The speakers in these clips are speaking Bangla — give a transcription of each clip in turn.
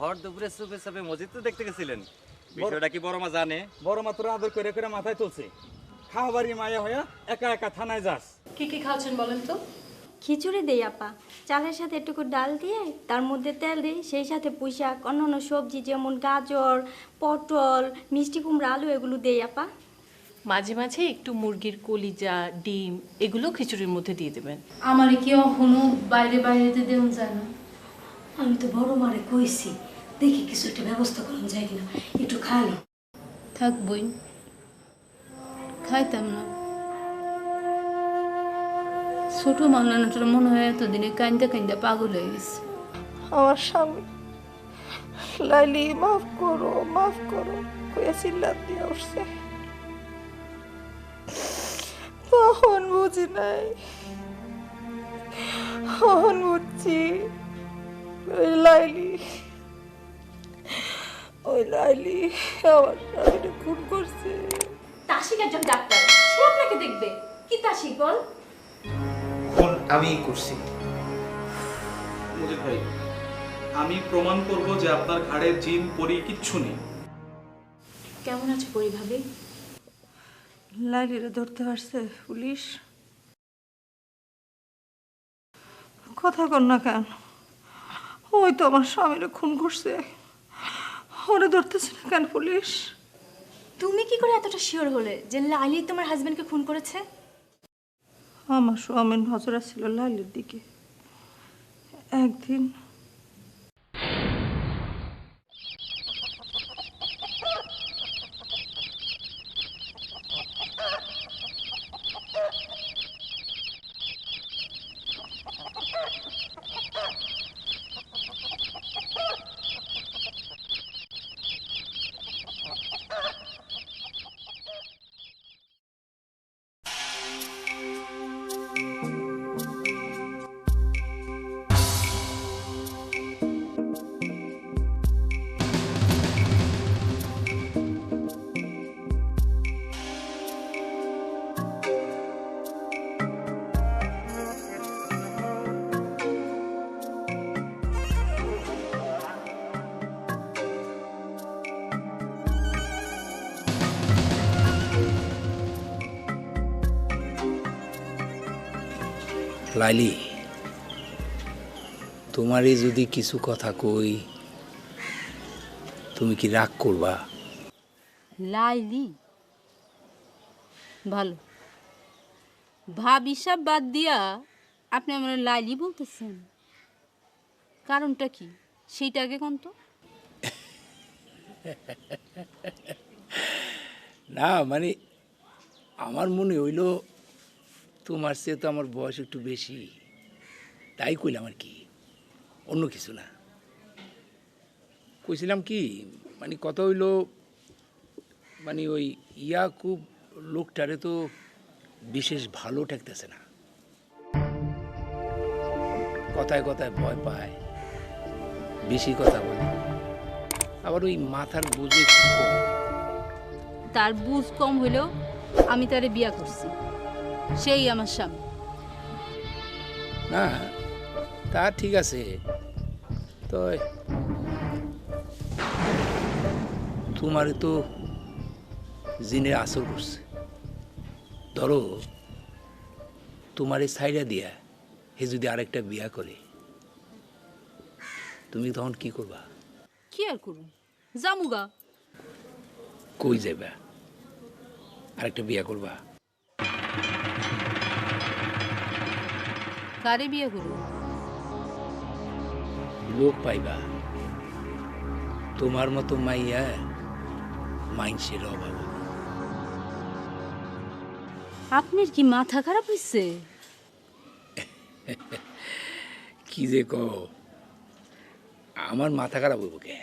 ভর দুপুরে চুপে চাপে মসজিদ তো দেখতে গেছিলেন, বিষয়টা কি বড় মা জানে? বড় মাত্র আদর করে করে মাথায় তুলছে, খাওয়াবাড়ি মায়া হইয়া একা একা থানায় যাস। কি কি খাওয়াচ্ছেন বলেন তো? খিচুড়ি দেই আপা, চালের সাথে একটু ডাল দিয়ে তার মধ্যে তেল দিই, সেই সাথে পুঁইশাক অন্যান্য সবজি যেমন গাজর, পটল, মিষ্টি কুমড়া, আলু এগুলো দেই আপা। মাঝে মাঝে একটু মুরগির কলিজা, ডিম এগুলো খিচুড়ির মধ্যে দিয়ে দেবেন। আমার কি এখনো বাইরে বাইরেতে দেওয়া যায় না? আমি তো বড় মারে কইছি, দেখি কিছু একটা ব্যবস্থা করা যায় কিনা, একটু খালি। থাক বই, খাইতাম না। ছোট মাংলানোটার মনে হয় এতদিনে কান্দা কান্দা পাগল হয়ে গেছে। আমার স্বামী লাইলি মাফ করো কয়ে চিল্লাত দিয়ে উঠছে, তখন বুঝি নাই, তখন বুঝছি ওই লাইলি আমার স্বামীকে খুন করছে। তাসিক একজন ডাক্তার, সে আপনাকে দেখবে। কি তাসিক বল? খুন আমিই করছি। মজিদ ভাই, আমি প্রমাণ করব যে আপনার ঘাড়ে জিন পরি কিচ্ছু নেই। কেমন আছে পরি ভাবি? লাইলিরে ধরতে পারছে পুলিশ? কথা কর না কেন? ওই তো আমার স্বামীরে খুন করছে, ওরে ধরতেছে না কেন পুলিশ? তুমি কি করে এতটা শিওর হলে যে লাইলি তোমার হাজবেন্ডকে খুন করেছে? আমার স্বামীর নজর ছিল লাইলির দিকে। একদিন লাইলি, তোমারে যদি কিছু কথা কই তুমি কি রাগ করবা? লাইলি ভালো, ভাবি সব বাদ দিয়া আপনি আমার লাইলি বলতেছেন, কারণটা কি সেইটা আগে কোন তো? না মানে আমার মনে হইল তোমার চেয়ে তো আমার বয়স একটু বেশি, তাই কইলাম আর কি, অন্য কিছু না। কইছিলাম কি মানে কথা হইল মানে ওই ইয়াকুব লোকটারে তো বিশেষ ভালো ঠেকতেছে না, কথায় কথায় ভয় পায়, বেশি কথা বলে, আবার ওই মাথার বুঝে খুব কম। তার বুঝ কম হইলেও আমি তারে বিয়া করছি, সেই আমার স্বামী। না তা ঠিক আছে, তো তোমার তো জিনের আসর করছে, ধরো তোমার এই সাইডা দিয়া হে যদি আরেকটা বিয়া করে তুমি তখন কি করবা? কি আর করুন, জামুগা। কই যাইবা? আরেকটা বিয়া করবা? কারে বিয়ে করব? লোক পাইবা, তোমার মতো মাইয়া মাইনসের অভাব। আপনার কি মাথা খারাপ হয়েছে? কি যে কও, আমার মাথা খারাপ হইব কে?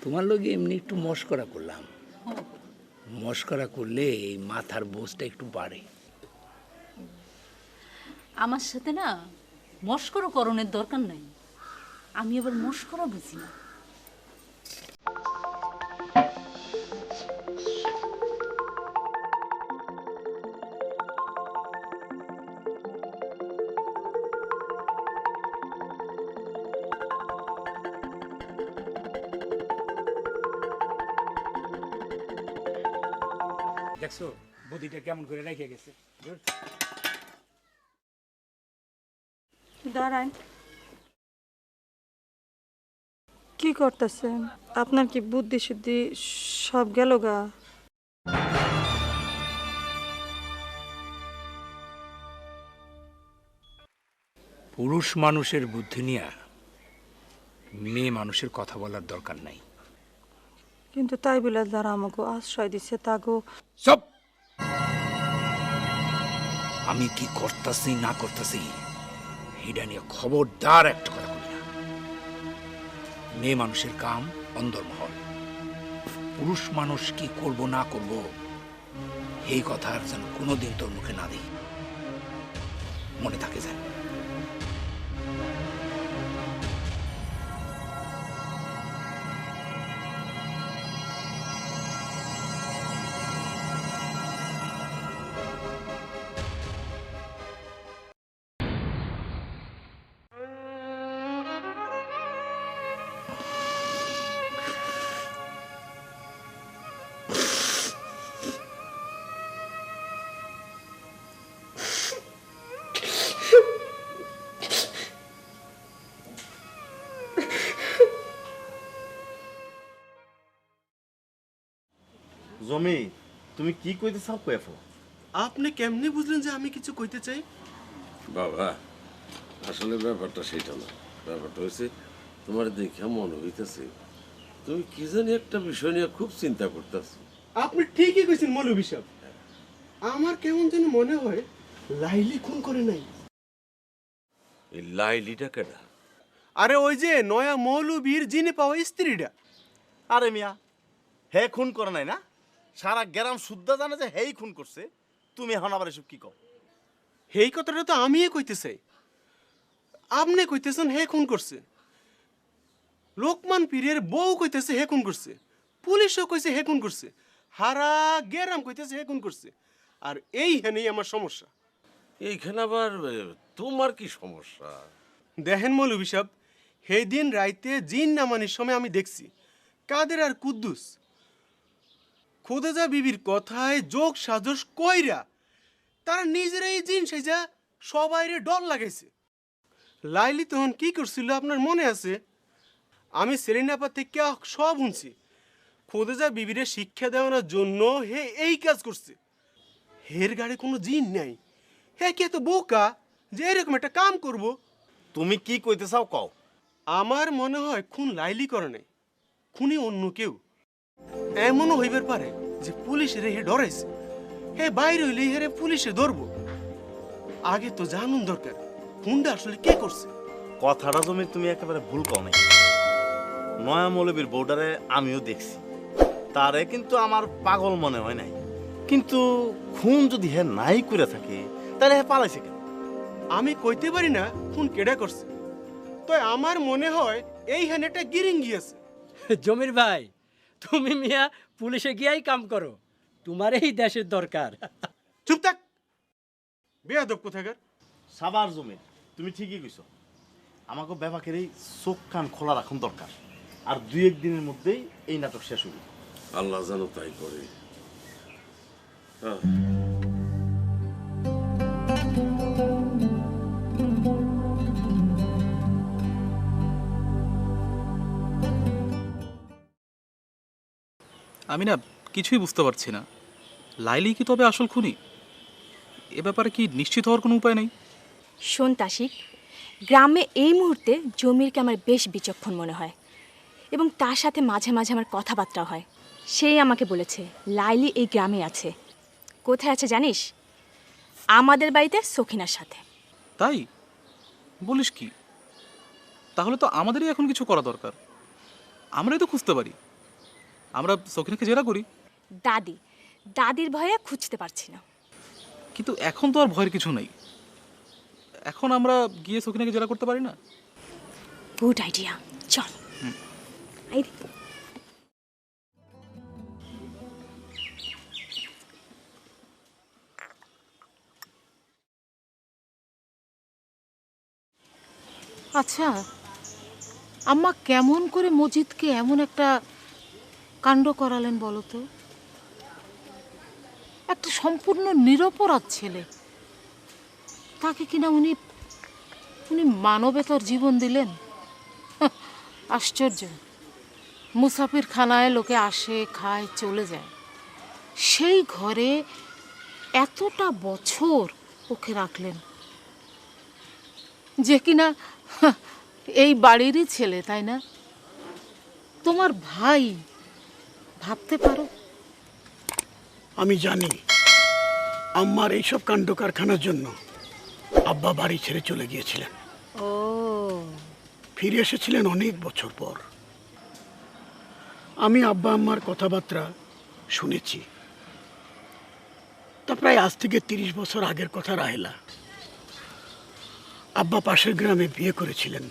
তোমার লগে এমনি একটু মস্করা করলাম, মস্করা করলে এই মাথার বোঝটা একটু বাড়ে। আমার সাথে না মস্করা করণের দরকার নাই, আমি আবার মস্করা বুঝি না। দেখছো বুদ্ধিটা কেমন করে রেখে গেছে। দাঁড়ান, কি করতেছেন? আপনার কি বুদ্ধি শুদ্ধি সব গেল গা? পুরুষ মানুষের বুদ্ধি নিয়ে মেয়ে মানুষের কথা বলার দরকার নাই। কিন্তু তাই বলে যারা আমাকে আশ্রয় দিচ্ছে তাগো সব আমি কি করতেছি না করতেছি এটা নিয়ে খবরদার একটা কথা বলি না। মেয়ে মানুষের কাম অন্দরমহল, পুরুষ মানুষ কি করব না করব এই কথা আর যেন কোনোদিন তোর মুখে না দিই, মনে থাকে যায়। জমি তুমি কি কইতে চাও কইফো? আপনি কেমনে বুঝলেন যে আমি কিছু কইতে চাই? বাবা আসলে ব্যাপারটা সেটা না, ব্যাপারটা হয়েছে তোমার দেখে মনে হইতেছে তুমি কি জানি একটা বিষয় নিয়ে খুব চিন্তা করতেছো। আপনি ঠিকই কইছেন মৌলভী সাহেব, আমার কেমন যেন মনে হয় লাইলি খুন করে নাই। এই লাইলিটা কেডা? আরে ওই যে নয়া মৌলভীর জিনে পাওয়া স্ত্রীটা। আরে মিয়া, হে খুন করে নাই না? সারা গ্রাম শুদ্ধ জানে যে হেই খুন করছে, তুমি এখন আবার এসব কি কও? এই কথাটা তো আমিই কইতে চাই, আপনি কইতেছেন হে খুন করছে, লোকমান পীরের বউ কইতেছে হে খুন করছে, পুলিশও কইছে হে খুন করছে, হারা গ্রাম কইতেছে হে খুন করছে। আর এইখানেই আমার সমস্যা। এইখানে আবার তোমার কি সমস্যা? দেখেন মৌলভী সাহেব, সেই দিন রাইতে জিন নামানির সময় আমি দেখছি কাদের আর কুদ্দুস খোদেজা বিবির কথায় যোগ সাজস কইরা তারা নিজেরাই জিন সেজা সবাইরে ডর লাগাইছে। লাইলি তখন কি করছিল আপনার মনে আছে? আমি সেলিনাপা থেকে সব শুনছি। খোদেজা বিবিরে শিক্ষা দেওয়ানোর জন্য হে এই কাজ করছে। হের গাড়ি কোনো জিন নাই, হে কে তো বোকা যে এরকম একটা কাম করব। তুমি কি কইতে চাও কও? আমার মনে হয় খুন লাইলি করে নাই, খুনি অন্য কেউ। এমনও হইবার পারে যে পুলিশের হে ডরাইছে, হে বাইরে হইলে হেরে পুলিশে ধরবো। আগে তো জানুন দরকার খুনটা আসলে কে করছে। কথাটা জমি তুমি একেবারে ভুল কও নাই। নয়া মৌলবীর বউডারে আমিও দেখছি, তারে কিন্তু আমার পাগল মনে হয় নাই। কিন্তু খুন যদি হে নাই করে থাকে তাহলে হে পালাইছে কেন? আমি কইতে পারি না খুন কেডা করছে, তো আমার মনে হয় এই হেনেটা গিরিং গিয়েছে। জমির ভাই, তুমি মিয়া পুলিশে গিয়াই কাম করো, তোমার এই দেশের দরকার। চুপ থাক বেয়াদব কোথাকার। সাবার জমি তুমি ঠিকই কইছো, আমাকে ব্যাপাকের এই চোখ কান খোলা রাখুন দরকার। আর 2-1 দিনের মধ্যেই এই নাটক শেষ হবে। আল্লাহ যেন তাই করে। আমি না কিছুই বুঝতে পারছি না, লাইলি কি তবে আসল খুনি? এ ব্যাপারে কি নিশ্চিত হওয়ার কোনো উপায় নেই? শোন তাসিক, গ্রামে এই মুহূর্তে জমিরকে আমার বেশ বিচক্ষণ মনে হয় এবং তার সাথে মাঝে মাঝে আমার কথাবার্তা হয়। সেই আমাকে বলেছে লাইলি এই গ্রামে আছে। কোথায় আছে জানিস? আমাদের বাড়িতে সখিনার সাথে। তাই বলিস কি? তাহলে তো আমাদেরই এখন কিছু করা দরকার, আমরাই তো খুঁজতে পারি। আমরা সখিনাকে জেরা করি। দাদির ভয়ে খুঁজতে পারছি না। কিন্তু এখন তো আর ভয়ের কিছু নেই, এখন আমরা গিয়ে সখিনাকে জেরা করতে পারি না? গুড আইডিয়া, চল। আচ্ছা, আম্মা কেমন করে মজিদকে এমন একটা কাণ্ড করালেন বলো তো? একটা সম্পূর্ণ নিরপরাধ ছেলে, তাকে কিনা উনি উনি মানবেতর জীবন দিলেন। আশ্চর্য, মুসাফির খানায় লোকে আসে, খায়, চলে যায়, সেই ঘরে এতটা বছর ওকে রাখলেন, যে কিনা এই বাড়িরই ছেলে, তাই না? তোমার ভাই, ভাবতে পারো? আমি জানি আম্মার এইসব কাণ্ড কারখানার জন্য আব্বা বাড়ি ছেড়ে চলে গিয়েছিলেন। ও, ফিরে এসেছিলেন অনেক বছর পর। আমি আব্বা আম্মার কথাবার্তা শুনেছি। তা প্রায় আজ থেকে 30 বছর আগের কথা রাহেলা। আব্বা পাশের গ্রামে বিয়ে করেছিলেন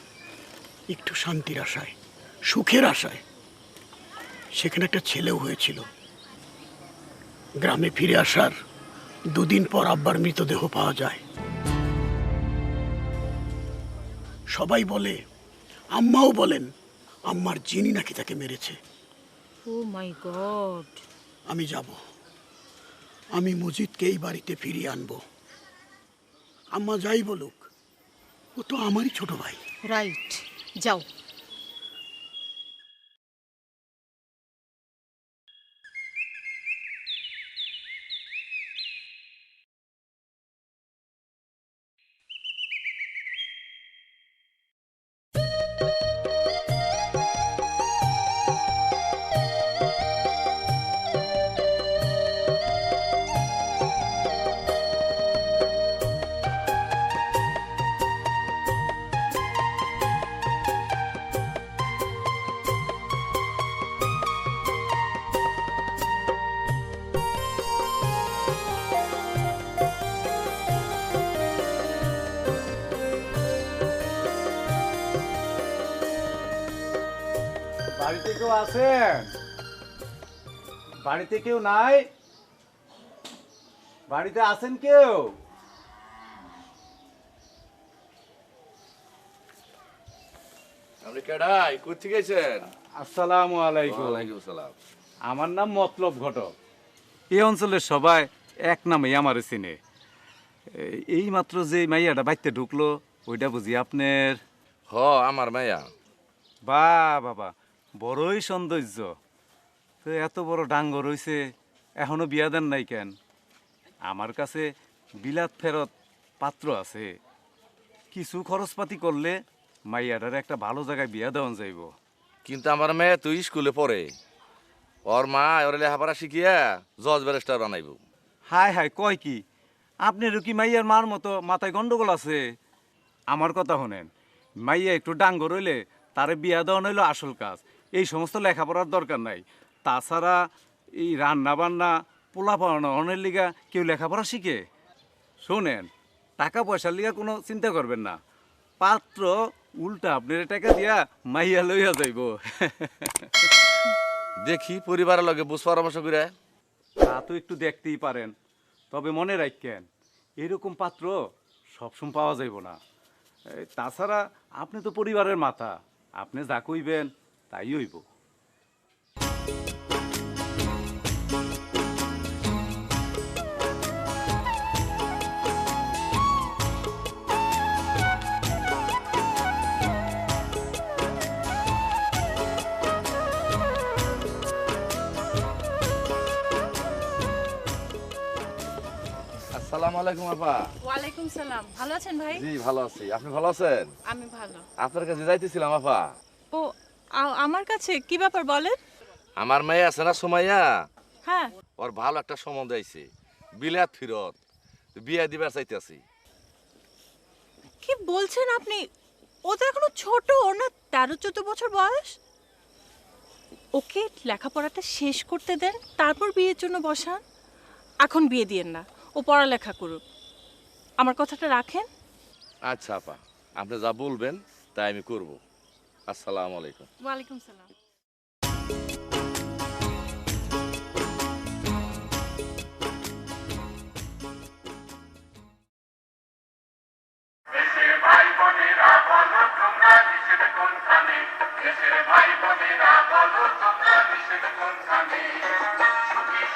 একটু শান্তির আশায়, সুখের আশায়। সেখানে একটা ছেলেও হয়েছিল। গ্রামে ফিরে আসার 2 দিন পর আব্বার মৃতদেহ পাওয়া যায়। সবাই বলে, আম্মাও বলেন, আম্মার জিনি নাকি তাকে মেরেছে। ও মাই গড! আমি যাব, আমি মজিদকে এই বাড়িতে ফিরিয়ে আনবো। আম্মা যাই বলুক, ও তো আমারই ছোট ভাই। রাইট, যাও। বাড়িতে কেউ আছেন? বাড়িতে কেউ নাই? বাড়িতে আছেন কেউ? আপনি কেডাই কোথা গেছেন? আসসালামু আলাইকুম। ওয়ালাইকুম সালাম। আমার নাম মতলব ঘটক। এই অঞ্চলের সবাই এক নামেই আমার চিনে। এই মাত্র যে মাইয়াটা বাইতে ঢুকলো, ওইটা বুঝি আপনার? হ, আমার মাইয়া। বা বাবা, বড়ই সৌন্দর্য। তো এত বড় ডাঙ্গ রইছে, এখনো বিয়া দেন নাই কেন? আমার কাছে বিলাত ফেরত পাত্র আছে। কিছু খরচপাতি করলে মাইয়াটার একটা ভালো জায়গায় বিয়া দেওয়ান যাইব। কিন্তু আমার মেয়ে তুই স্কুলে পড়ে, ওর মা ওর লেখাপড়া শিখিয়া জজ ব্যারিস্টার বানাইব। হাই হাই, কয় কি? আপনারও কি মাইয়ার মার মতো মাথায় গন্ডগোল আছে? আমার কথা শোনেন, মাইয়া একটু ডাঙ্গ রইলে তারে বিয়া দেওয়া হইল আসল কাজ। এই সমস্ত লেখাপড়ার দরকার নাই। তাছাড়া এই রান্না বান্না, পোলা পাওয়ানোর লিগা কেউ লেখাপড়া শিখে? শোনেন, টাকা পয়সার লিগা কোনো চিন্তা করবেন না। পাত্র উল্টা আপনার টাকা দিয়া মাইয়া লইয়া যাইব। দেখি পরিবারের লগে বুঝ পরামর্শ করে। তা তো একটু দেখতেই পারেন, তবে মনে রাখেন এরকম পাত্র সবসময় পাওয়া যাইব না। তাছাড়া আপনি তো পরিবারের মাথা, আপনি যা কইবেন তাই হইব। আসসালামু আলাইকুম আপা। ওয়ালাইকুম সালাম। ভালো আছেন ভাই? জি ভালো আছি, আপনি ভালো আছেন? আমি ভালো। আপনার কাছে যাইতেছিলাম আপা। ও, আমার কাছে কি ব্যাপার বলেন? আমার মেয়ে আছে না সুমাইয়া, হ্যাঁ। ওর ভালো একটা সম্বন্ধ আইছে, বিলাত ফিরত, বিয়া দিবার চাইতেছি। কি বলছেন আপনি? ও তো এখনো ছোট, ওর না 13-14 বছর বয়স। ওকে লেখাপড়াটা শেষ করতে দেন, তারপর বিয়ের জন্য বসান। এখন বিয়ে দিয়েন না, ও পড়ালেখা করুক। আমার কথাটা রাখেন। আচ্ছা আপা, আপনি যা বলবেন তাই আমি করব। আসসালামু আলাইকুম। ওয়ালাইকুম সালাম।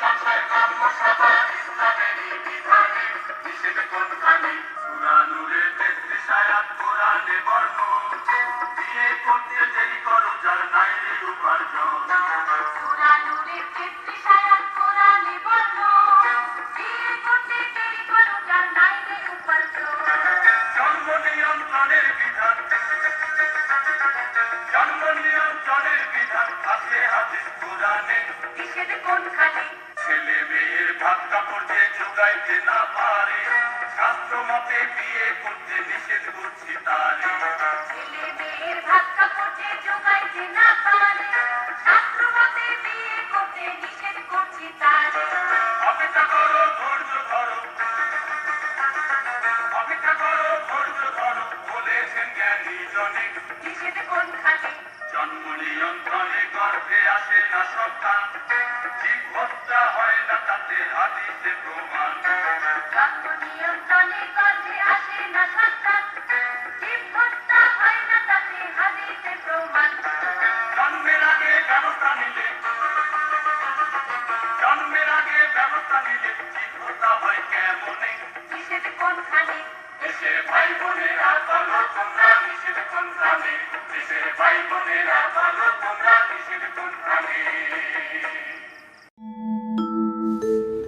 সংসার কাম্য সবাই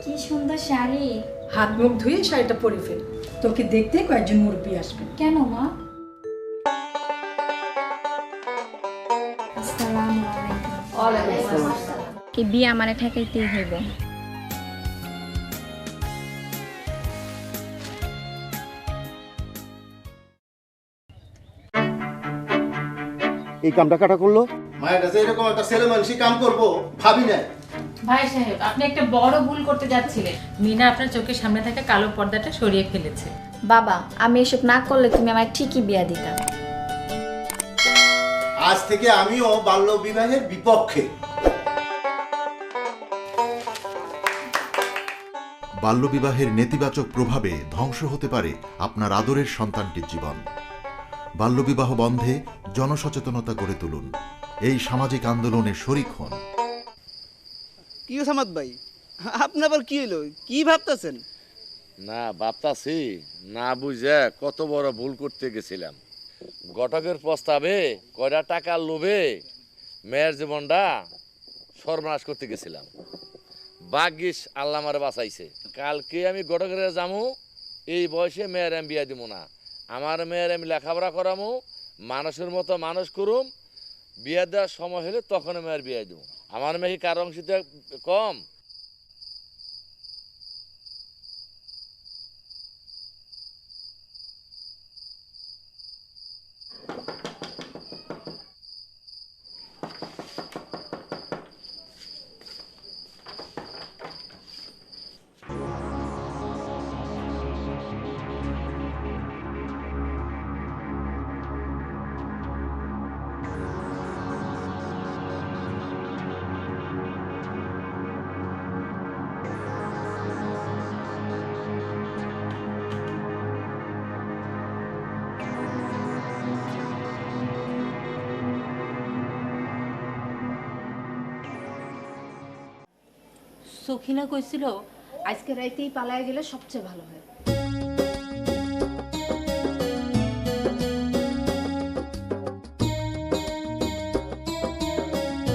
কি সুন্দর শাড়ি। হাত মুখ ধুয়ে শাড়িটা পরে ফেল, তোকে দেখতে কয়েকজন মুরব্বী আসবে। কেন মা? আসসালামু আলাইকুম। কি বিয়ে আমারে ঠেকাইতেই হইব। এই কামটা কাটা করলো মায়ের কাছে এরকম একটা ছেলে মানুষই কাম করবো ভাবি না। ভাই সাহেব, আপনি একটা বড় ভুল করতে যাচ্ছিলেন। মিনা আপনার চোখের সামনে থাকা কালো পর্দাটা সরিয়ে ফেলেছে। বাবা, আমি এসব না করলে তুমি আমার ঠিকই বিয়া দিতা। আজ থেকে আমিও বাল্য বিবাহের বিপক্ষে। বাল্যবিবাহের নেতিবাচক প্রভাবে ধ্বংস হতে পারে আপনার আদরের সন্তানটির জীবন। বাল্যবিবাহ বন্ধে জনসচেতনতা গড়ে তুলুন। এই সামাজিক আন্দোলনে শরিক হন। কি সামাদ ভাই, আপনি আবার কি হলো, কি ভাবতেছেন? না ভাবতাছি, না বুঝে কত বড় ভুল করতে গেছিলাম। ঘটকের প্রস্তাবে কয়টা টাকার লোভে মেয়ের জীবনটা সর্বনাশ করতে গেছিলাম। ভাগ্যিস আল্লাহ আমারে বাঁচাইছে। কালকে আমি ঘটকের যামু, এই বয়সে মেয়ের আমি বিয়া দিব না। আমার মেয়ের আমি লেখাপড়া করামু, মানুষের মতো মানুষ করুম। বিয়া দেওয়ার সময় হলে তখন মেয়ের বিয়া দিব। আমার মেয়ে কি কারো অংশীতে কম? সখিনা কইছিল আজকে রাইতেই পালায় গেলে সবচেয়ে ভালো হয়।